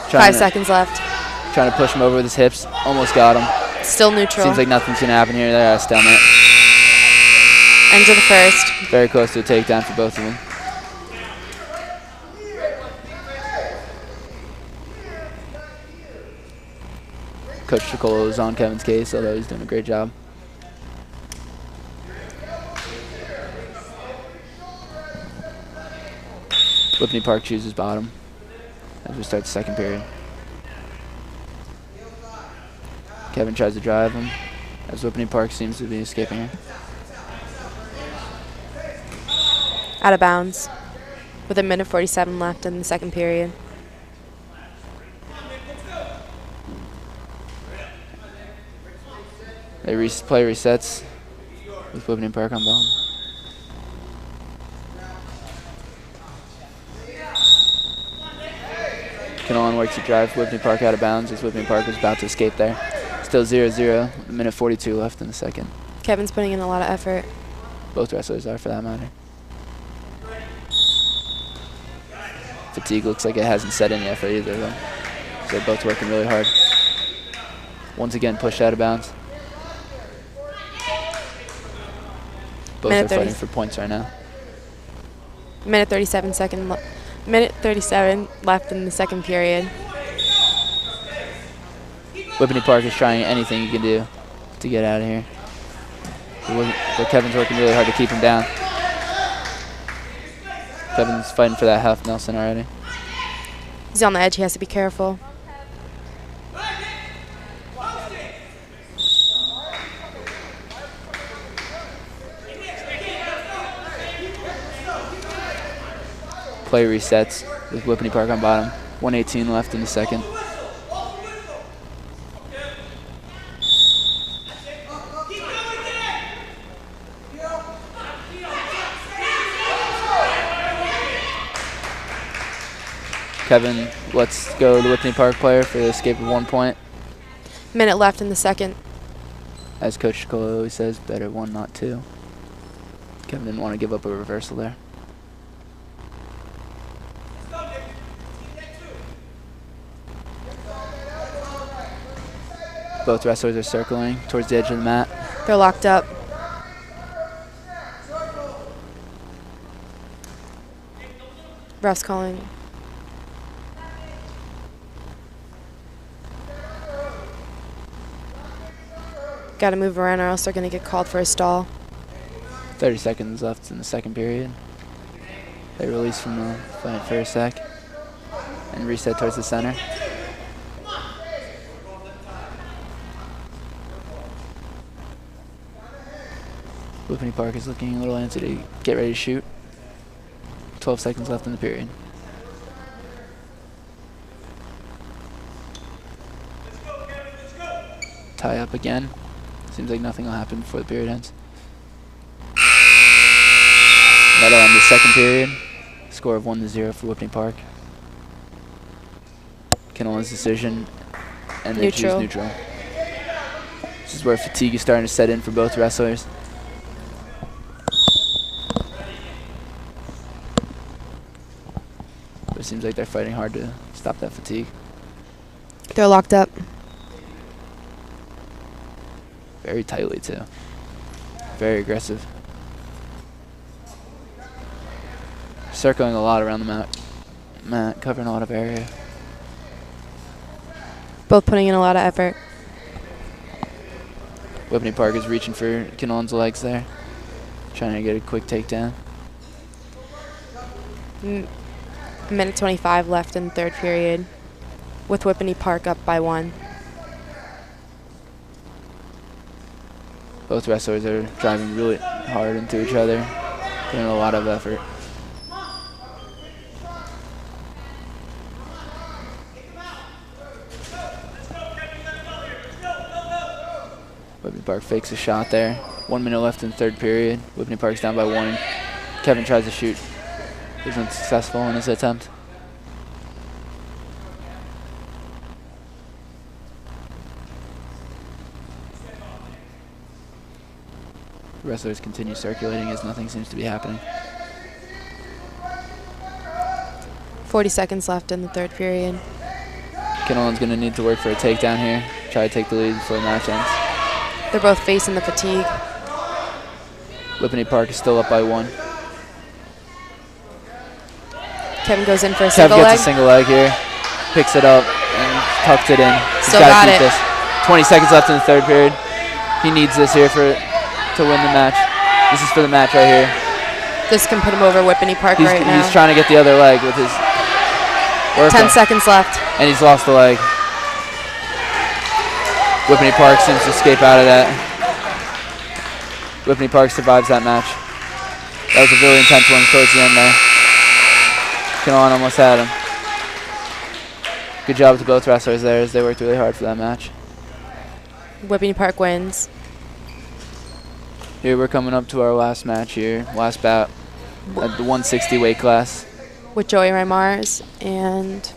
5 seconds left.
trying to push him over with his hips. Almost got him.
Still neutral.
Seems like nothing's going to happen here. They're at a stalemate.
End of the first.
Very close to a takedown for both of them. Coach Chicolo is on Kevin's case, although he's doing a great job. Whippany Park chooses bottom as we start the second period. Kevin tries to drive him as Whippany Park seems to be escaping him.
Out of bounds with 1:47 left in the second period.
They play resets with Whippany Park on bottom. Kinnelon works to drive Whippany Park out of bounds as Whippany Park was about to escape there. Still 0-0, 1:42 left in the second.
Kevin's putting in a lot of effort.
Both wrestlers are, for that matter. Fatigue looks like it hasn't set in yet for either of them. So they're both working really hard. Once again, pushed out of bounds. Both are fighting for points right now.
1:37 left in the second period.
Whippany Park is trying anything you can do to get out of here. But Kevin's working really hard to keep him down. Kevin's fighting for that half Nelson already.
He's on the edge. He has to be careful.
Play resets with Whippany Park on bottom. 1:18 left in the second. Kevin lets go the Whippany Park player for the escape of 1 point.
Minute left in the second.
As Coach Chicolo always says, better one, not two. Kevin didn't want to give up a reversal there. Both wrestlers are circling towards the edge of the mat.
They're locked up. Ref's calling. Got to move around or else they're going to get called for a stall.
30 seconds left in the second period. They release from the fight for a sec and reset towards the center. Whippany Park is looking a little antsy to get ready to shoot. 12 seconds left in the period. Tie up again. Seems like nothing will happen before the period ends. That'll end the second period. Score of 1-0 for Whippany Park. Kinnelon's decision, and they choose neutral. This is where fatigue is starting to set in for both wrestlers. But it seems like they're fighting hard to stop that fatigue.
They're locked up.
Very tightly, too. Very aggressive. Circling a lot around the mat, covering a lot of area.
Both putting in a lot of effort.
Whippany Park is reaching for Kinnelon's legs there. Trying to get a quick takedown.
Minute 25 left in the third period, with Whippany Park up by 1.
Both wrestlers are driving really hard into each other, putting a lot of effort. Whippany Park fakes a shot there. 1 minute left in the third period. Whippany Park's down by 1. Kevin tries to shoot. He's unsuccessful in his attempt. The wrestlers continue circulating as nothing seems to be happening.
40 seconds left in the third period.
Kinnelon's going to need to work for a takedown here. Try to take the lead before the match ends.
They're both facing the fatigue.
Whippany Park is still up by 1.
Kevin goes in for a
Kev
single
gets
leg.
a single leg here. Picks it up and tucked it in.
Still
gotta
got
keep
it.
This. 20 seconds left in the 3rd period. He needs this here to win the match. This is for the match right here.
This can put him over Whippany Park right now.
He's trying to get the other leg with his work.
10 seconds left.
And he's lost the leg. Whippany Park seems to escape out of that. Whippany Park survives that match. That was a really intense one towards the end there. Kinnelon almost had him. Good job to both wrestlers there as they worked really hard for that match.
Whippany Park wins.
Here we're coming up to our last match here, last bout at the 160 weight class.
With Joey Reimars and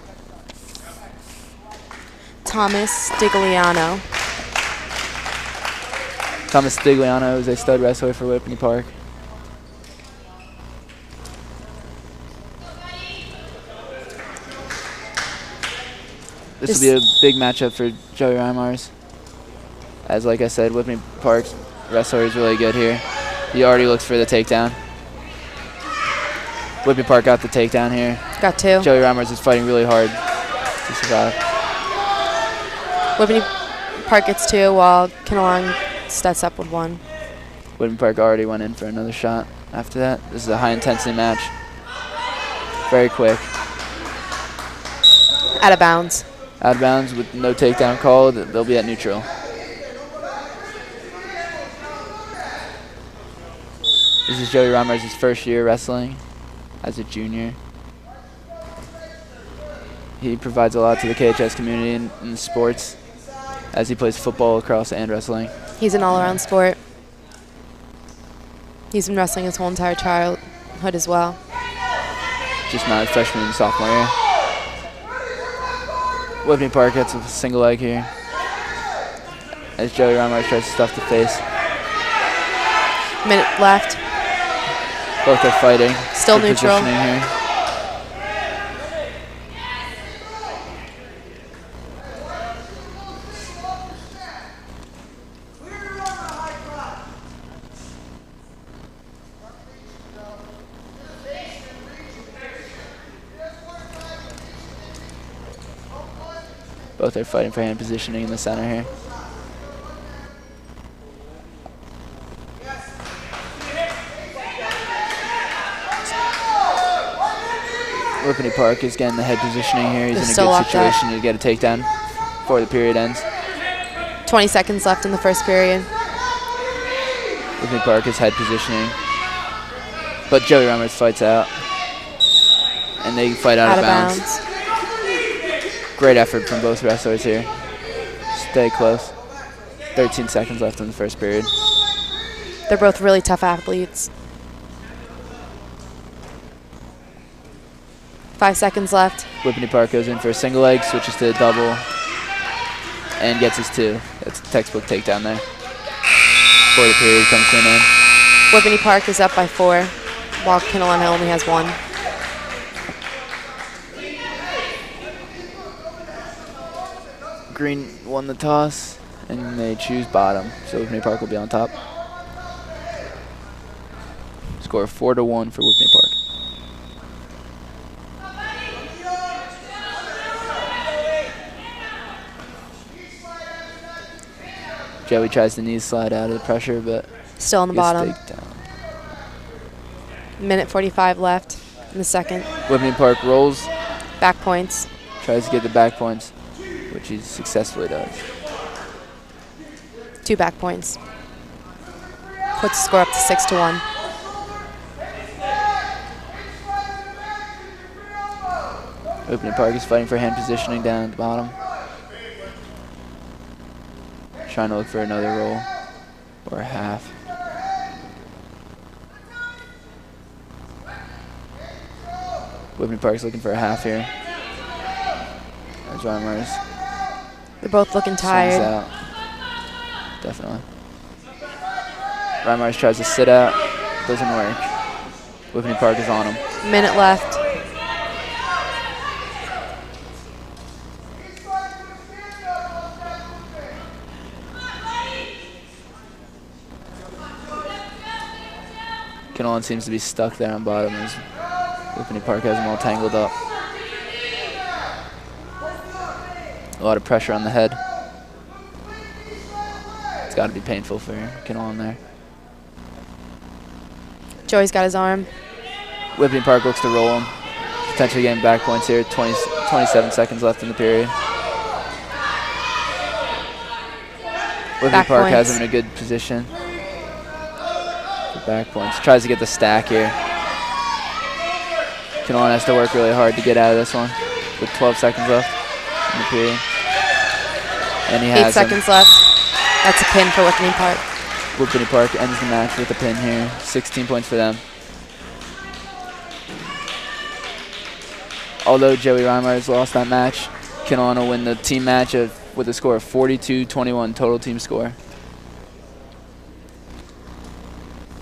Thomas Stigliano.
Thomas Stigliano is a stud wrestler for Whippany Park. This will be a big matchup for Joey Reimars. As like I said, Whippany Park's wrestler is really good here. He already looks for the takedown. Whippany Park got the takedown here.
Got 2.
Joey Reimars is fighting really hard to survive.
Whippany Park gets 2 while Kinnelon steps up with 1.
Whippany Park already went in for another shot after that. This is a high intensity match. Very quick.
Out of bounds.
Out of bounds with no takedown called. They'll be at neutral. This is Joey Reimars' first year wrestling as a junior. He provides a lot to the KHS community in the sports as he plays football, lacrosse, and wrestling.
He's an all-around sport. He's been wrestling his whole entire childhood as well.
Just not a freshman and sophomore year. Whippany Park gets a single leg here as Joey Reimars tries to stuff the face.
Minute left.
Both are fighting.
Still
Good
neutral.
positioning here. Both are fighting for hand positioning in the center here. Whippany Park is getting the head positioning here. He's in a good situation to get a takedown before the period ends.
20 seconds left in the first period.
Whippany Park is head positioning. But Joey Reimars fights out. And they fight out of bounds. Great effort from both wrestlers here. Stay close. 13 seconds left in the first period.
They're both really tough athletes. 5 seconds left.
Whippany Park goes in for a single leg, switches to a double, and gets his 2. That's a textbook takedown there. Before the period comes to an end.
Whippany Park is up by 4, while Kinnelon only has 1.
Green won the toss, and they choose bottom, so Whippany Park will be on top. Score 4-1 for Whippany Park. Joey tries to knee slide out of the pressure, but
still on the bottom.
Down.
Minute 45 left in the second.
Whippany Park rolls.
Back points.
Tries to get the back points, which he successfully does.
2 back points. Puts the score up to 6-1.
Whippany Park is fighting for hand positioning down at the bottom. Trying to look for another roll or a half. Whippany Park's looking for a half here. As Reimars.
They're both looking tired.
Out. Definitely. Reimars tries to sit out. Doesn't work. Whippany Park is on him.
Minute left.
Kinnelon seems to be stuck there on bottom as Whippany Park has them all tangled up. A lot of pressure on the head. It's got to be painful for Kinnelon there.
Joey's got his arm.
Whippany Park looks to roll him. Potentially getting back points here. 27 seconds left in the period. Whippany Park has him in a good position for back points. Tries to get the stack here. Kinnelon has to work really hard to get out of this one with 12 seconds left in the period. And he has
8 seconds left. That's a pin for Whippany Park.
Whippany Park ends the match with a pin here. 16 points for them. Although Joey Reimers lost that match, Kinnelon will win the team match with a score of 42-21 total team score.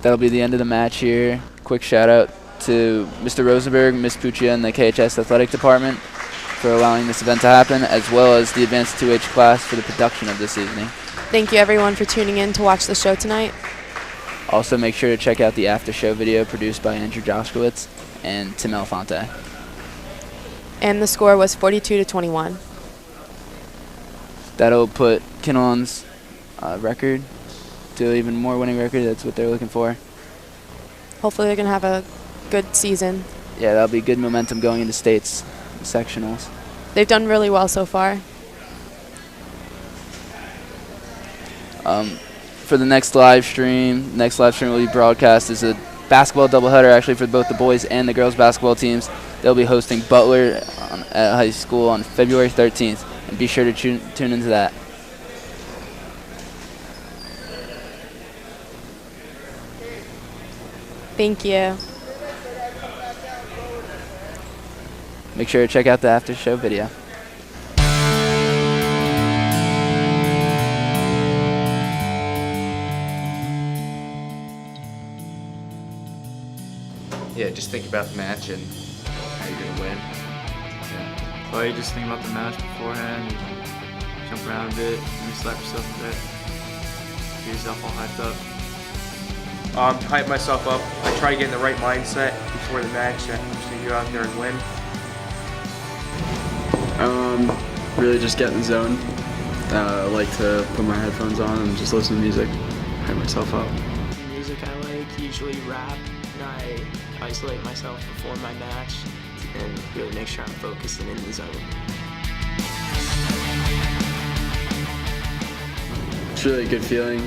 That'll be the end of the match here. Quick shout out to Mr. Rosenberg, Ms. Puccia, and the KHS Athletic Department for allowing this event to happen, as well as the Advanced 2H class for the production of this evening.
Thank you everyone for tuning in to watch the show tonight.
Also make sure to check out the after show video produced by Andrew Joshkowitz and Tim Elfonte.
And the score was 42-21.
That'll put Kinnelon's record to an even more winning record. That's what they're looking for.
Hopefully they're going to have a good season.
Yeah, that'll be good momentum going into states sectionals.
They've done really well so far.
For the next live stream will be broadcast as a basketball doubleheader actually for both the boys and the girls basketball teams. They'll be hosting Butler at high school on February 13th, and be sure to tune into that.
Thank you.
Make sure to check out the after show video.
Yeah, just think about the match and how you're gonna win. Yeah.
Well, you just think about the match beforehand, you jump around a bit, maybe slap yourself a bit, get yourself all hyped up.
Hype myself up. I try to get in the right mindset before the match. I'm just gonna go out there and win.
Really just get in the zone. I like to put my headphones on and just listen to music, hype myself up.
Music I like, usually rap, and I isolate myself before my match and really make sure I'm focused and in the zone.
It's really a good feeling.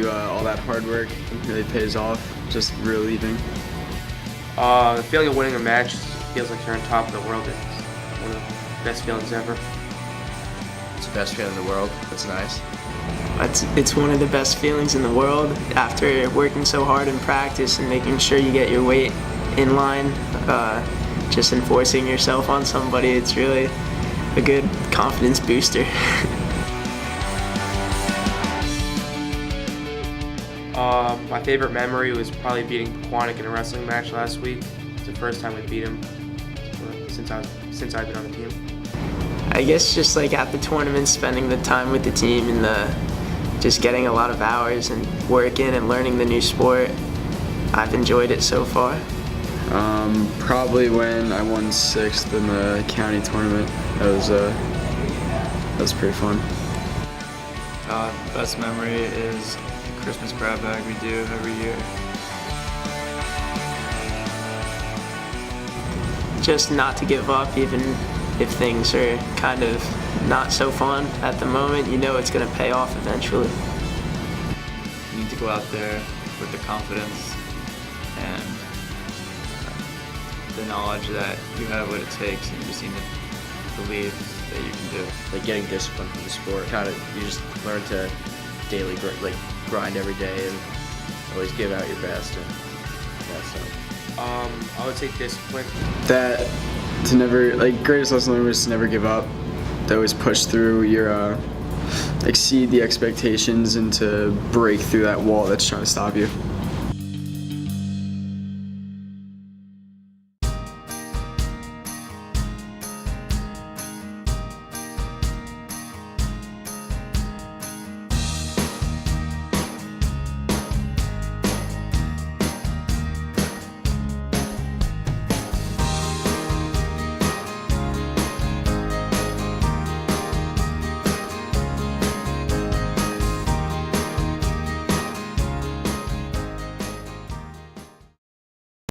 All that hard work really pays off, just relieving.
The feeling of winning a match feels like you're on top of the world. It's one of the best feelings ever.
It's the best feeling in the world. That's nice.
It's one of the best feelings in the world after working so hard in practice and making sure you get your weight in line, just enforcing yourself on somebody. It's really a good confidence booster.
My favorite memory was probably beating Pequannock in a wrestling match last week. It's the first time we beat him since I've been on the team.
I guess just like at the tournament, spending the time with the team and just getting a lot of hours and working and learning the new sport. I've enjoyed it so far.
Probably when I won 6th in the county tournament. That was pretty fun.
Best memory is the Christmas grab bag we do every year.
Just not to give up, even if things are kind of not so fun at the moment. You know it's going to pay off eventually.
You need to go out there with the confidence and the knowledge that you have what it takes, and you just need to believe that you can do it.
Like getting discipline for the sport. Kind of, you just learn to daily grind every day and always give out your best and that stuff.
I would say discipline.
That to never, greatest lesson learned was to never give up. To always push through your, exceed the expectations and to break through that wall that's trying to stop you.